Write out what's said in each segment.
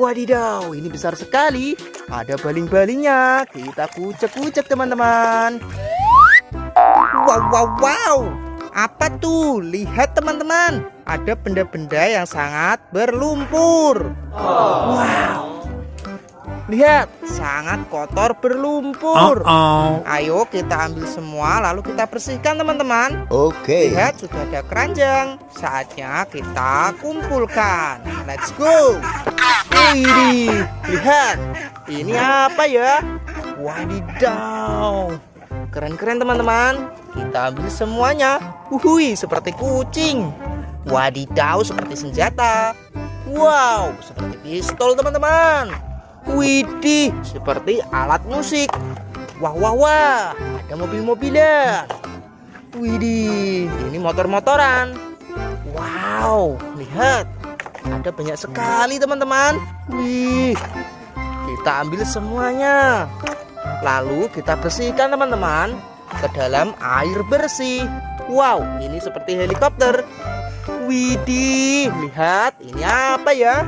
Wadidaw, ini besar sekali. Ada baling-balingnya. Kita kucek-kucek teman-teman. Wow, wow, wow. Apa tuh? Lihat teman-teman. Ada benda-benda yang sangat berlumpur. Wow. Lihat, sangat kotor berlumpur. Ayo kita ambil semua lalu kita bersihkan teman-teman. Oke. Lihat, sudah ada keranjang. Saatnya kita kumpulkan. Let's go. Wih, lihat. Ini apa ya? Wadidaw. Keren-keren teman-teman. Kita ambil semuanya. Wuhui, seperti kucing. Wadidaw, seperti senjata. Wow, seperti pistol teman-teman. Widih, seperti alat musik. Wah, wah, wah. Ada mobil-mobilan. Widih, ini motor-motoran. Wow, lihat. Ada banyak sekali teman-teman. Wih, kita ambil semuanya. Lalu kita bersihkan teman-teman ke dalam air bersih. Wow, ini seperti helikopter. Widih, lihat. Ini apa ya?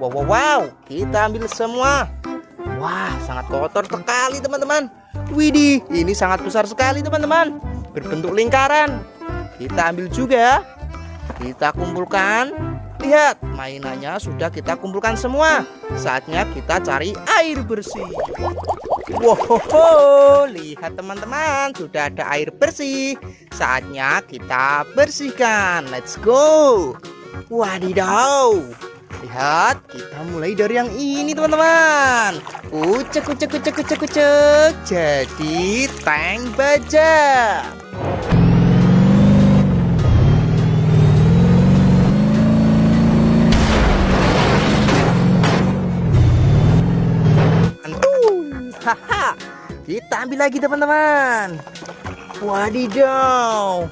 Wow, wow, wow. Kita ambil semua. Wah, sangat kotor sekali teman-teman. Widih, ini sangat besar sekali teman-teman. Berbentuk lingkaran. Kita ambil juga. Kita kumpulkan. Lihat, mainannya sudah kita kumpulkan semua. Saatnya kita cari air bersih. Wow, lihat teman-teman, sudah ada air bersih. Saatnya kita bersihkan. Let's go. Wadidaw. Lihat, kita mulai dari yang ini teman-teman. Kucek, kucek, kucek, kucek, kucek. Jadi tank baja. Haha, kita ambil lagi teman-teman. Wadidaw,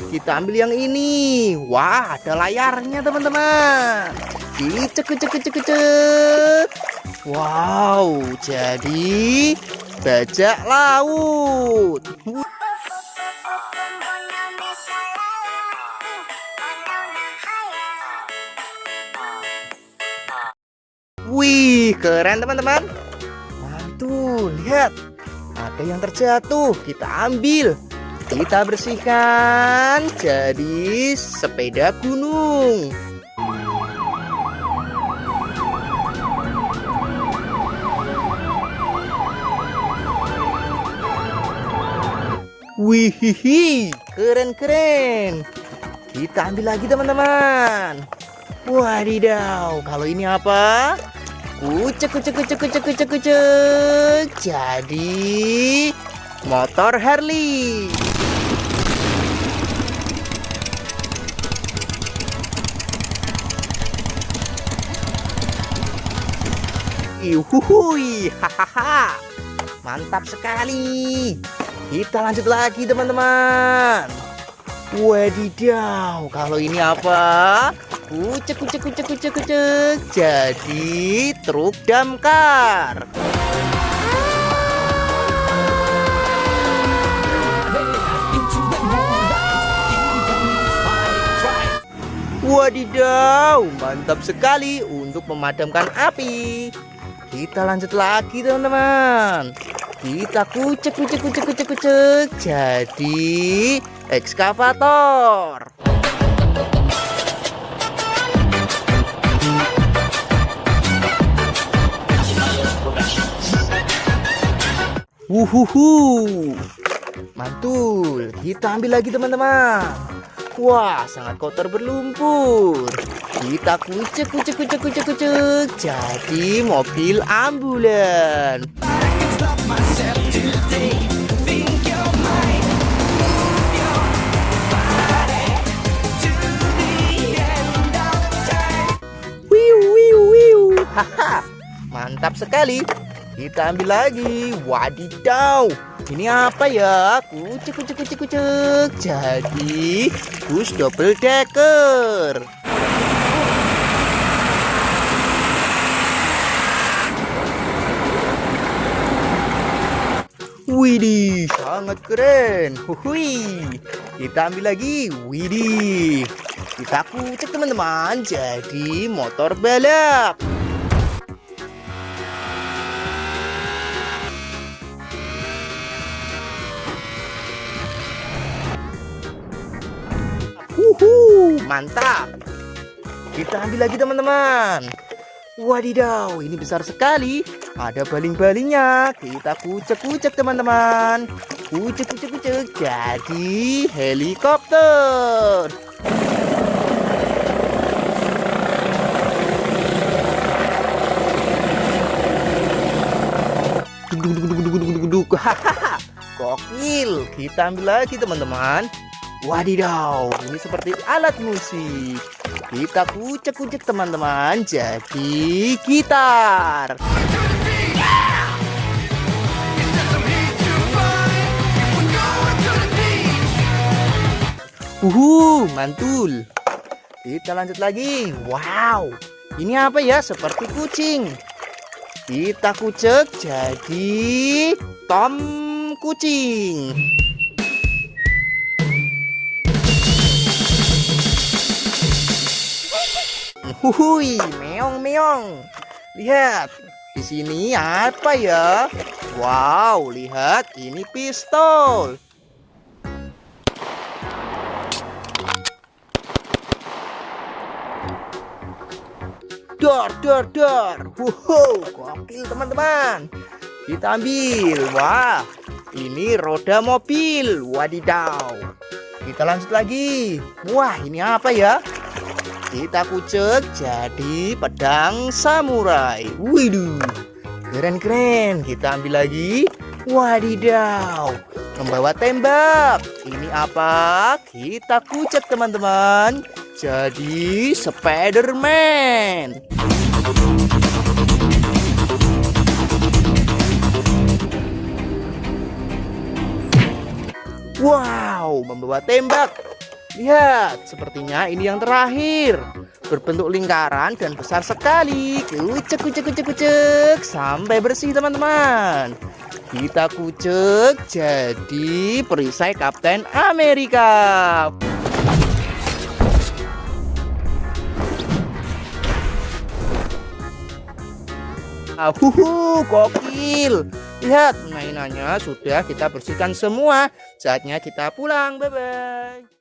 kita ambil yang ini. Wah, ada layarnya teman-teman. Cek, cek, cek, cek. Wow, jadi bajak laut. Wih, keren teman-teman. Mantul, lihat. Ada yang terjatuh, kita ambil. Kita bersihkan jadi sepeda gunung. Wih, keren-keren. Kita ambil lagi teman-teman. Wadidaw, kalau ini apa? Kucek, kucek, kucek, kucek, kucek, kucek. Jadi motor Harley. Yuhuhui, hahaha. Mantap sekali. Kita lanjut lagi teman-teman. Wadidaw, kalau ini apa? Kucek, kucek, kucek, kucek, kucek. Jadi truk damkar. Wadidaw, mantap sekali untuk memadamkan api. Kita lanjut lagi teman-teman. Kita kucek, kucek, kucek, kucek, kucek. Jadi ekskavator. Wuhuhu, mantul. Kita ambil lagi teman-teman. Wah, sangat kotor berlumpur. Kita kucek, kucek, kucek, kucek, kucek. Jadi mobil ambulan. Wiu, wiu, wiu. Haha, mantap sekali. Kita ambil lagi. Wadidaw, ini apa ya? Kucek, kucek, kucek, kucek. Jadi bus double decker. Widih, sangat keren. Hui, kita ambil lagi. Widih, kita kucek teman-teman. Jadi motor balap. mantap. Kita ambil lagi teman-teman. Wadidaw, ini besar sekali. Ada baling-balingnya. Kita kucek-kucek teman-teman. Kucek-kucek-kucek. Jadi helikopter. Duduk. Gokil. Kita ambil lagi teman-teman. Wadidaw, ini seperti alat musik. Kita kucek-kucek teman-teman. Jadi gitar. Mantul. Kita lanjut lagi. Wow, ini apa ya? Seperti kucing. Kita kucek jadi Tom kucing. Meong. Lihat, di sini apa ya? Wow, lihat, ini pistol. Dor. Gokil teman-teman. Kita ambil. Wah, ini roda mobil. Wadidaw. Kita lanjut lagi. Wah, ini apa ya? Kita kucek jadi pedang samurai. Widih, keren. Kita ambil lagi. Wadidaw, membawa tembak. Ini apa? Kita kucek teman-teman. Jadi Spiderman. Wow, membawa tembak. Lihat, sepertinya ini yang terakhir. Berbentuk lingkaran dan besar sekali. Kucek sampai bersih teman-teman. Kita kucek jadi perisai Kapten Amerika. Gokil. Lihat, mainannya sudah kita bersihkan semua. Saatnya kita pulang. Bye-bye.